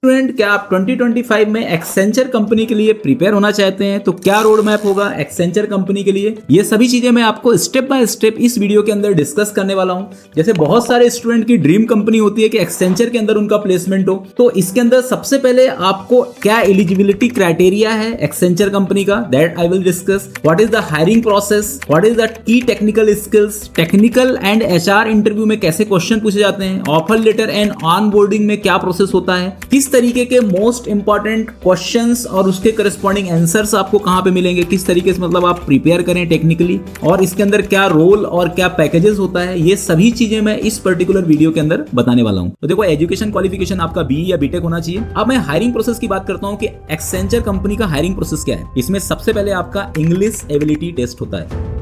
Student, क्या आप 2025 में एक्सेंचर कंपनी के लिए प्रिपेयर होना चाहते हैं? तो क्या रोड मैप होगा एक्सेंचर कंपनी के लिए, ये सभी चीजें मैं आपको स्टेप बाय स्टेप इस वीडियो के अंदर डिस्कस करने वाला हूं। जैसे बहुत सारे स्टूडेंट की ड्रीम कंपनी होती है कि एक्सेंचर के अंदर उनका प्लेसमेंट हो, तो इसके अंदर सबसे पहले आपको क्या एलिजिबिलिटी क्राइटेरिया है एक्सेंचर कंपनी का, that I will discuss. What is the hiring process, what is the key technical skills, technical and HR interview में कैसे क्वेश्चन पूछे जाते हैं, offer letter and onboarding में क्या प्रोसेस होता है, किस तरीके के मोस्ट इंपॉर्टेंट क्वेश्चंस और उसके करस्पॉन्डिंग आंसर्स आपको कहां पे मिलेंगे, किस तरीके से मतलब आप प्रिपेयर करें टेक्निकली, और इसके अंदर क्या रोल और क्या पैकेजेस होता है, ये सभी चीजें मैं इस पर्टिकुलर वीडियो के अंदर बताने वाला हूं। तो देखो, एजुकेशन क्वालिफिकेशन आपका बीई या बीटेक होना चाहिए। अब मैं हायरिंग प्रोसेस की बात करता हूं कि एक्सेंचर कंपनी का हायरिंग प्रोसेस क्या है। इसमें सबसे पहले आपका इंग्लिश एबिलिटी टेस्ट होता है।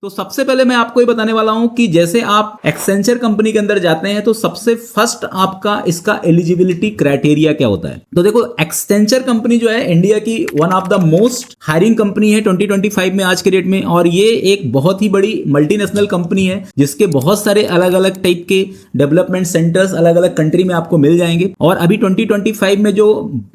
तो सबसे पहले मैं आपको ये बताने वाला हूं कि जैसे आप एक्सेंचर कंपनी के अंदर जाते हैं तो सबसे फर्स्ट आपका इसका एलिजिबिलिटी क्राइटेरिया क्या होता है। तो देखो, एक्सेंचर कंपनी जो है इंडिया की one of the most hiring company है 2025 में आज के डेट में, और ये एक बहुत ही बड़ी मल्टीनेशनल कंपनी है जिसके बहुत सारे अलग अलग टाइप के डेवलपमेंट सेंटर्स अलग अलग कंट्री में आपको मिल जाएंगे। और अभी 2025 में जो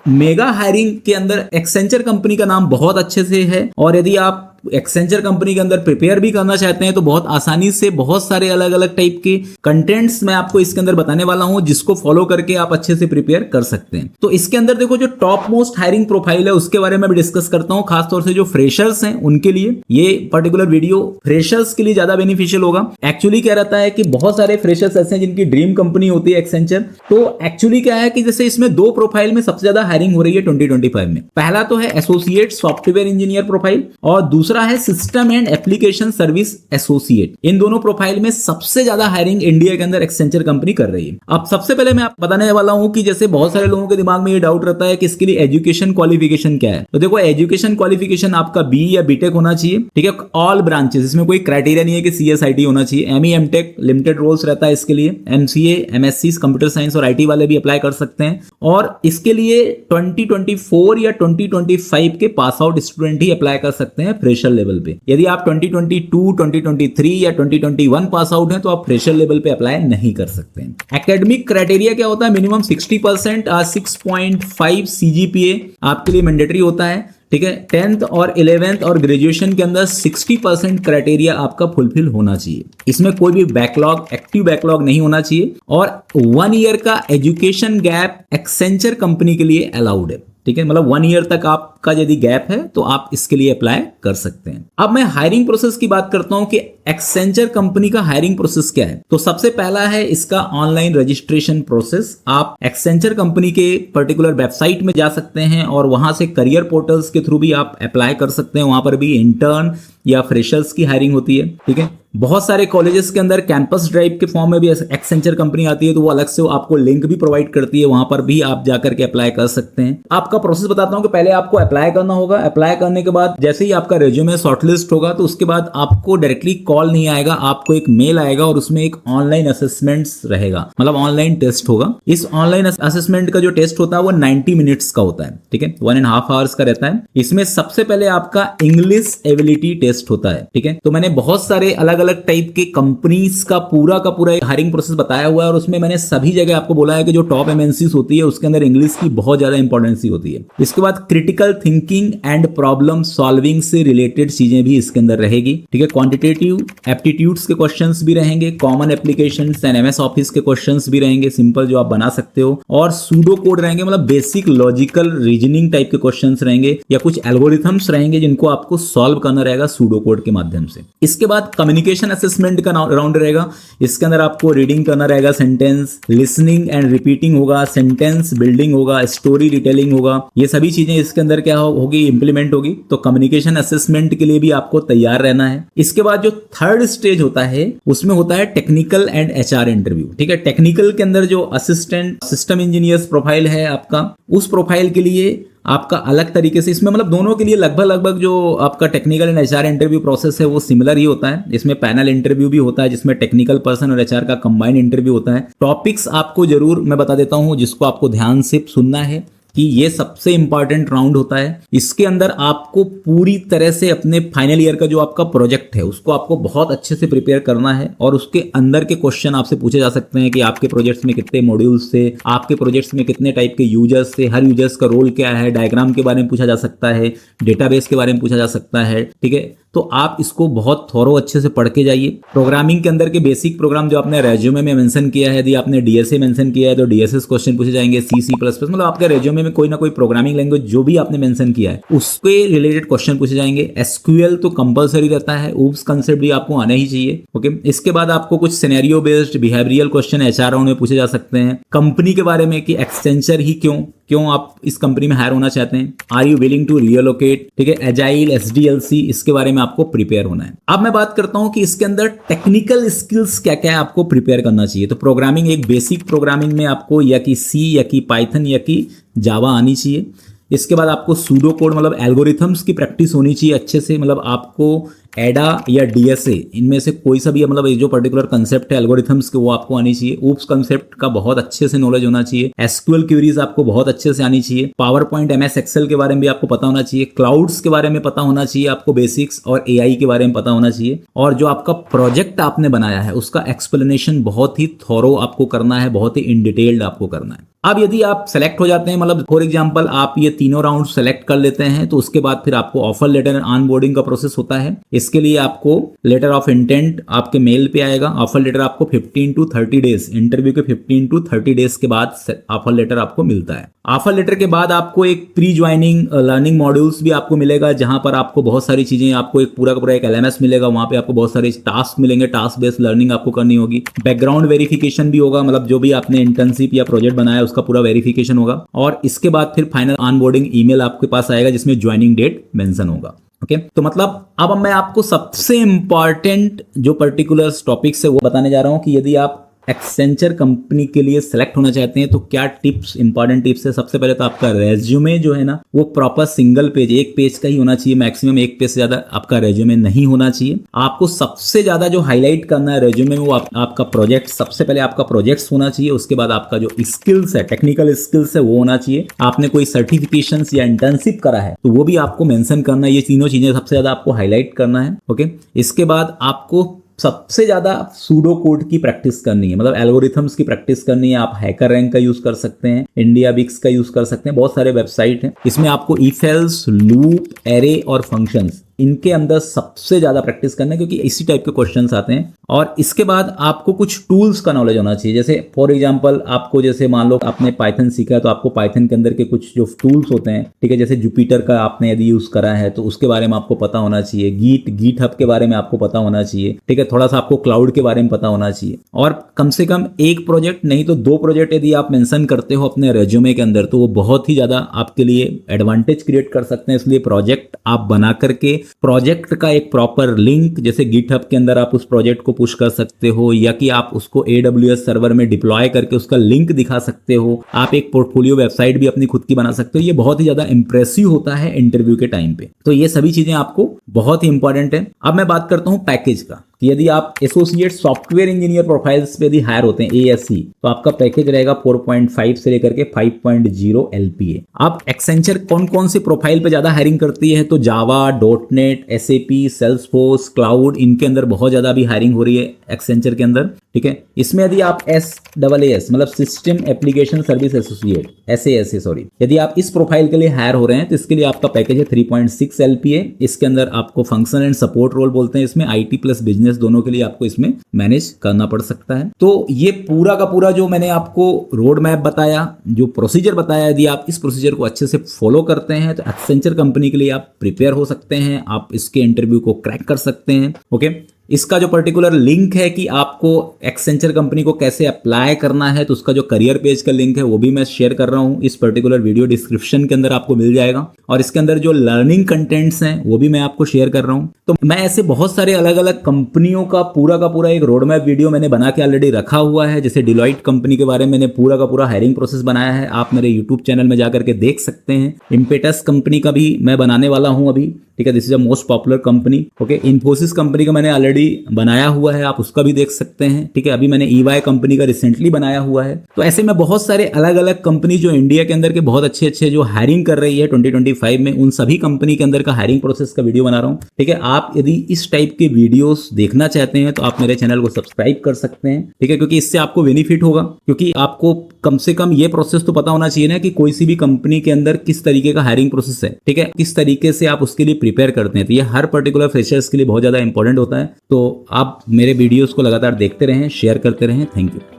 मेगा हायरिंग के अंदर एक्सेंचर कंपनी का नाम बहुत अच्छे से है, और यदि आप एक्सेंचर कंपनी के अंदर प्रिपेयर भी करना चाहते हैं तो बहुत आसानी से बहुत सारे अलग अलग टाइप के कंटेंट्स मैं आपको इसके अंदर बताने वाला हूं, जिसको फॉलो करके आप अच्छे से प्रिपेयर कर सकते हैं। तो इसके अंदर देखो, जो टॉप मोस्ट हायरिंग प्रोफाइल है उसके बारे में भी डिस्कस करता हूं, खासतौर से जो फ्रेशर्स हैं उनके लिए ये पर्टिकुलर वीडियो फ्रेशर्स के लिए ज्यादा बेनिफिशियल होगा। एक्चुअली क्या रहता है कि बहुत सारे फ्रेशर्स ऐसे हैं जिनकी ड्रीम कंपनी होती है एक्सेंचर। तो एक्चुअली क्या है कि जैसे इसमें दो प्रोफाइल में सबसे ज्यादा हायरिंग हो रही है 2025 में। पहला तो है एसोसिएट सॉफ्टवेयर इंजीनियर प्रोफाइल, और दूसरा है system and application service associate. इन दोनों प्रोफाइल में सबसे ज्यादा हायरिंग इंडिया के अंदर एक्सेंचर कंपनी कर रही है। अब सबसे पहले मैं आपको बताने वाला हूं कि जैसे बहुत सारे लोगों के दिमाग में ये डाउट रहता है कि इसके लिए एजुकेशन क्वालिफिकेशन क्या है। तो देखो, एजुकेशन क्वालिफिकेशन आपका बी या बीटेक होना चाहिए, ठीक है, ऑल ब्रांचेस। इसमें कोई क्राइटेरिया नहीं है कि सीएसआईटी होना चाहिए। एमई एमटेक लिमिटेड रोल्स रहता है इसके लिए। एमसीए एमएससी कंप्यूटर साइंस और आईटी वाले भी अप्लाई कर सकते हैं, और इसके लिए 2024 या 2025 के पास आउट स्टूडेंट ही अप्लाई कर सकते हैं फ्रेशर लेवल पे। यदि आप 2022, 2023 या 2021 पास आउट हैं तो आप फ्रेशर लेवल पे अप्लाई नहीं कर सकते हैं। एकेडमिक क्राइटेरिया क्या होता है? मिनिमम 60% 6.5 सीजीपीए आपके लिए मैंडेटरी होता है, ठीक है। 10th और 11th और ग्रेजुएशन के अंदर 60% क्राइटेरिया आपका फुलफिल होना चाहिए। इसमें कोई भी बैकलॉग, एक्टिव बैकलॉग नहीं होना चाहिए, और 1 ईयर का एजुकेशन गैप एक्सेंचर कंपनी के लिए अलाउड है, ठीक है। मतलब 1 ईयर तक आपका यदि गैप है तो आप इसके लिए अप्लाई कर सकते हैं। अब मैं हायरिंग प्रोसेस की बात करता हूं कि एक्सेंचर कंपनी का हायरिंग प्रोसेस क्या है। तो सबसे पहला है इसका ऑनलाइन रजिस्ट्रेशन प्रोसेस। आप एक्सेंचर कंपनी के पर्टिकुलर वेबसाइट में जा सकते हैं और वहां से करियर पोर्टल्स के थ्रू भी आप अप्लाई कर सकते हैं। वहां पर भी इंटर्न या फ्रेशर्स की हायरिंग होती है, ठीक है। बहुत सारे कॉलेजेस के अंदर कैंपस ड्राइव के फॉर्म में भी एक्सेंचर कंपनी आती है, तो वो अलग से आपको लिंक भी प्रोवाइड करती है, वहां पर भी आप जाकर के अप्लाई कर सकते हैं। आपका प्रोसेस बताता हूं कि पहले आपको अप्लाई करना होगा। अप्लाई करने के बाद जैसे ही आपका रेज्यूमे शॉर्टलिस्ट होगा तो उसके बाद आपको डायरेक्टली कॉल नहीं आएगा, आपको एक मेल आएगा और उसमें एक ऑनलाइन असेसमेंट्स रहेगा, मतलब ऑनलाइन टेस्ट होगा। इस ऑनलाइन असेसमेंट का जो टेस्ट होता है वो 90 मिनट्स का होता है, ठीक है, 1.5 आवर्स का रहता है। इसमें सबसे पहले आपका इंग्लिश एबिलिटी टेस्ट होता है, ठीक है। तो मैंने बहुत सारे अलग अलग टाइप के कंपनीज का पूरा हायरिंग प्रोसेस बताया हुआ है, और उसमें मैंने सभी जगह आपको बोला है कि जो टॉप एमएनसीज होती है उसके अंदर इंग्लिश की बहुत ज्यादा इंपॉर्टेंस होती है। इसके बाद critical thinking and problem solving से रिलेटेड चीजें भी इसके अंदर रहेगी, ठीक है। क्वांटिटेटिव एप्टीट्यूड्स के क्वेश्चंस भी रहेंगे, common applications and MS office के क्वेश्चंस भी रहेंगे, सिंपल जो आप बना सकते हो, और सूडो कोड रहेंगे, मतलब बेसिक लॉजिकल रीजनिंग टाइप के क्वेश्चंस रहेंगे, या कुछ एल्गोरिथम्स रहेंगे जिनको आपको सॉल्व करना रहेगा सूडो कोड के माध्यम से। इसके बाद कम्युनिकेशन असेसमेंट का राउंड रहेगा। इसके अंदर आपको रीडिंग करना रहेगा, सेंटेंस लिसनिंग एंड रिपीटिंग होगा, सेंटेंस बिल्डिंग होगा, स्टोरी डिटेलिंग होगा, ये सभी चीजें इसके अंदर क्या होगी, इंप्लीमेंट होगी। तो कम्युनिकेशन असेसमेंट के लिए भी आपको तैयार रहना है। इसके बाद जो थर्ड स्टेज होता है उसमें होता है टेक्निकल एंड एचआर इंटरव्यू, ठीक है। टेक्निकल के अंदर जो असिस्टेंट सिस्टम इंजीनियर्स प्रोफाइल है आपका, उस प्रोफाइल के लिए आपका अलग तरीके से, इसमें मतलब दोनों के लिए लगभग जो आपका technical and HR interview process है वो सिमिलर ही होता है। इसमें पैनल इंटरव्यू भी होता है जिसमें टेक्निकल पर्सन और एचआर का कंबाइंड इंटरव्यू होता है। टॉपिक्स आपको जरूर मैं बता देता हूं जिसको आपको ध्यान से सुनना है, कि ये सबसे इंपॉर्टेंट राउंड होता है। इसके अंदर आपको पूरी तरह से अपने फाइनल ईयर का जो आपका प्रोजेक्ट है उसको आपको बहुत अच्छे से प्रिपेयर करना है, और उसके अंदर के क्वेश्चन आपसे पूछे जा सकते हैं कि आपके प्रोजेक्ट्स में कितने मॉड्यूल्स थे, आपके प्रोजेक्ट्स में कितने टाइप के यूजर्स थे, हर यूजर्स का रोल क्या है, डायग्राम के बारे में पूछा जा सकता है, डेटाबेस के बारे में पूछा जा सकता है। ठीक है, तो आप इसको बहुत थोरो अच्छे से पढ़ के जाइए। प्रोग्रामिंग के अंदर के बेसिक प्रोग्राम जो आपने रेज्यूमे में मेंशन किया है, यदि आपने डीएसए मेंशन किया है तो डीएसएस क्वेश्चन पूछे जाएंगे, सी प्लस प्लस, मतलब आपके रेज्यूमे में कोई ना कोई प्रोग्रामिंग लैंग्वेज जो भी आपने मेंशन किया है उसके रिलेटेड क्वेश्चन पूछे जाएंगे। एसक्यूएल तो कंपलसरी रहता है, ऊप्स कंसेप्ट भी आपको आना ही चाहिए। ओके, इसके बाद आपको कुछ scenario based behavioural question HR round में पूछे जा सकते हैं। कंपनी के बारे में कि एक्सेंचर ही क्यों आप इस कंपनी में हायर होना चाहते हैं, are you willing to relocate, ठीक है, एजाइल, एसडीएलसी, इसके बारे में आपको प्रिपेयर होना है। अब मैं बात करता हूं कि इसके अंदर टेक्निकल स्किल्स क्या क्या है आपको प्रिपेयर करना चाहिए। तो प्रोग्रामिंग, एक बेसिक प्रोग्रामिंग में आपको या कि सी या कि पाइथन या कि जावा आनी चाहिए। इसके बाद आपको सूडो कोड मतलब एल्गोरिथम्स की प्रैक्टिस होनी चाहिए अच्छे से, मतलब आपको एडा या डीएसए इनमें से कोई सा भी मतलब ये जो पर्टिकुलर कंसेप्ट है एल्गोरिथम्स के वो आपको आनी चाहिए। ऊप्स कंसेप्ट का बहुत अच्छे से नॉलेज होना चाहिए। एसक्यूएल क्वेरीज आपको बहुत अच्छे से आनी चाहिए। पावर पॉइंट, एमएस एक्सेल के बारे में भी आपको पता होना चाहिए। क्लाउड्स के बारे में पता होना चाहिए आपको बेसिक्स, और एआई के बारे में पता होना चाहिए। और जो आपका प्रोजेक्ट आपने बनाया है उसका एक्सप्लेनेशन बहुत ही थॉरो आपको करना है, बहुत ही इन डिटेल्ड आपको करना है। अब यदि आप सेलेक्ट हो जाते हैं, मतलब फॉर एग्जांपल आप ये तीनों राउंड सेलेक्ट कर लेते हैं, तो उसके बाद फिर आपको ऑफर लेटर एंड ऑनबोर्डिंग का प्रोसेस होता है। इसके लिए आपको लेटर ऑफ इंटेंट आपके मेल पे आएगा। ऑफर लेटर आपको 15 to 30 डेज, इंटरव्यू के 15 to 30 डेज के बाद ऑफर लेटर आपको मिलता है। ऑफर लेटर के बाद आपको एक प्री ज्वाइनिंग लर्निंग मॉड्यूल्स भी आपको मिलेगा, जहां पर आपको बहुत सारी चीजें, आपको एक पूरा का पूरा एक एलएमएस मिलेगा, वहां पे आपको बहुत सारे टास्क मिलेंगे, टास्क बेस्ड लर्निंग आपको करनी होगी। बैकग्राउंड वेरिफिकेशन भी होगा, मतलब जो भी आपने इंटर्नशिप या प्रोजेक्ट बनाया उसका पूरा वेरिफिकेशन होगा। और इसके बाद फिर फाइनल ऑनबोर्डिंग ईमेल आपके पास आएगा जिसमें ज्वाइनिंग डेट मेंशन होगा। ओके, तो मतलब अब मैं आपको सबसे इंपॉर्टेंट जो पर्टिकुलर टॉपिक्स है वो बताने जा रहा हूं कि यदि आप एक्सेंचर कंपनी के लिए सेलेक्ट होना चाहते हैं तो क्या टिप्स, इंपॉर्टेंट टिप्स है। सबसे पहले तो आपका रेज्यूमे जो है ना वो प्रॉपर सिंगल पेज, एक पेज का ही होना चाहिए, मैक्सिमम एक पेज से ज्यादा आपका रेज्यूमे नहीं होना चाहिए। आपको सबसे ज्यादा जो हाईलाइट करना है रेज्यूमे में वो आपका प्रोजेक्ट, सबसे पहले आपका प्रोजेक्ट्स होना चाहिए। उसके बाद आपका जो स्किल्स है, टेक्निकल स्किल्स है वो होना चाहिए। आपने कोई सर्टिफिकेशन या इंटर्नशिप करा है तो वो भी आपको मेंशन करना है। ये तीनों चीजें सबसे ज्यादा आपको हाईलाइट करना है। ओके, इसके बाद आपको सबसे ज्यादा सूडो कोड की प्रैक्टिस करनी है, मतलब एल्गोरिथम्स की प्रैक्टिस करनी है। आप हैकर रैंक का यूज कर सकते हैं, इंडिया बिक्स का यूज कर सकते हैं, बहुत सारे वेबसाइट हैं। इसमें आपको इफ एल्स, लूप, एरे और फंक्शंस, इनके अंदर सबसे ज्यादा प्रैक्टिस करना है क्योंकि इसी टाइप के क्वेश्चंस आते हैं। और इसके बाद आपको कुछ टूल्स का नॉलेज होना चाहिए। जैसे फॉर एग्जांपल आपको, जैसे मान लो आपने पाइथन सीखा है तो आपको पाइथन के अंदर के कुछ जो टूल्स होते हैं, ठीक है, जैसे जुपिटर का आपने यदि यूज करा है तो उसके बारे में आपको पता होना चाहिए। गीट हब के बारे में आपको पता होना चाहिए, ठीक है, थोड़ा सा आपको क्लाउड के बारे में पता होना चाहिए। और कम से कम एक प्रोजेक्ट नहीं तो 2 प्रोजेक्ट यदि आप मेंशन करते हो अपने रेज्यूमे के अंदर तो वो बहुत ही ज्यादा आपके लिए एडवांटेज क्रिएट कर सकते हैं। इसलिए प्रोजेक्ट आप बना करके प्रोजेक्ट का एक प्रॉपर लिंक, जैसे गिटहब के अंदर आप उस प्रोजेक्ट को पुश कर सकते हो, या कि आप उसको AWS सर्वर में डिप्लॉय करके उसका लिंक दिखा सकते हो। आप एक पोर्टफोलियो वेबसाइट भी अपनी खुद की बना सकते हो। ये बहुत ही ज्यादा इंप्रेसिव होता है इंटरव्यू के टाइम पे। तो ये सभी चीजें आपको बहुत ही इंपॉर्टेंट है। अब मैं बात करता हूं पैकेज का, कि यदि आप एसोसिएट सॉफ्टवेयर इंजीनियर प्रोफाइल्स पे यदि हायर होते हैं, ASE, तो आपका पैकेज रहेगा 4.5 से लेकर के 5.0 LPA। आप एक्सेंचर कौन कौन से प्रोफाइल पे ज्यादा हायरिंग करती है तो जावा, .NET, SAP, सेल्सफोर्स, क्लाउड, इनके अंदर बहुत ज्यादा भी हायरिंग हो रही है एक्सेंचर के अंदर। ठीक है, इसमें यदि आप SaaS मतलब system application service associate, SAS sorry, यदि आप इस प्रोफाइल के लिए हायर हो रहे हैं तो इसके लिए आपका पैकेज है 3.6 LPA। इसके अंदर आपको फंक्शन एंड सपोर्ट रोल बोलते हैं, इसमें IT प्लस बिजनेस दोनों के लिए आपको इसमें मैनेज करना पड़ सकता है। तो ये पूरा का पूरा जो मैंने आपको रोड मैप बताया, जो प्रोसीजर बताया, यदि आप इस प्रोसीजर को अच्छे से फॉलो करते हैं तो एक्सेंचर कंपनी के लिए आप प्रिपेयर हो सकते हैं, आप इसके इंटरव्यू को क्रैक कर सकते हैं। ओके, इसका जो पर्टिकुलर लिंक है कि आपको एक्सेंचर कंपनी को कैसे अप्लाई करना है, तो उसका जो करियर पेज का लिंक है वो भी मैं शेयर कर रहा हूं इस पर्टिकुलर वीडियो डिस्क्रिप्शन के अंदर आपको मिल जाएगा। और इसके अंदर जो लर्निंग कंटेंट्स हैं वो भी मैं आपको शेयर कर रहा हूं। तो मैं ऐसे बहुत सारे अलग अलग कंपनियों का पूरा एक रोड मैप वीडियो मैंने बना के ऑलरेडी रखा हुआ है। जैसे डिलॉइट कंपनी के बारे में मैंने पूरा का पूरा हायरिंग प्रोसेस बनाया है, आप मेरे यूट्यूब चैनल में जाकर के देख सकते हैं। इम्पेटस कंपनी का भी मैं बनाने वाला हूं अभी, ठीक है, this is a most popular company. Okay, Infosys company का मैंने ऑलरेडी बनाया हुआ है, आप उसका भी देख सकते हैं। ठीक है, अभी मैंने EY कंपनी का रिसेंटली बनाया हुआ है। तो ऐसे में बहुत सारे अलग अलग कंपनी जो इंडिया के अंदर के बहुत अच्छे अच्छे जो हायरिंग कर रही है 2025 में, उन सभी कंपनी के अंदर का हायरिंग प्रोसेस का वीडियो बना रहा हूँ। ठीक है, आप यदि इस टाइप के वीडियोस देखना चाहते हैं तो आप मेरे चैनल को सब्सक्राइब कर सकते हैं। ठीक है, क्योंकि इससे आपको बेनिफिट होगा, क्योंकि आपको कम से कम ये प्रोसेस तो पता होना चाहिए ना कि कोई सी भी कंपनी के अंदर किस तरीके का हायरिंग प्रोसेस है। ठीक है, किस तरीके से आप उसके लिए प्रिपेयर करते हैं। तो ये हर पर्टिकुलर फ्रेशर्स के लिए बहुत ज्यादा इंपॉर्टेंट होता है। तो आप मेरे वीडियोस को लगातार देखते रहें, शेयर करते रहें। Thank you.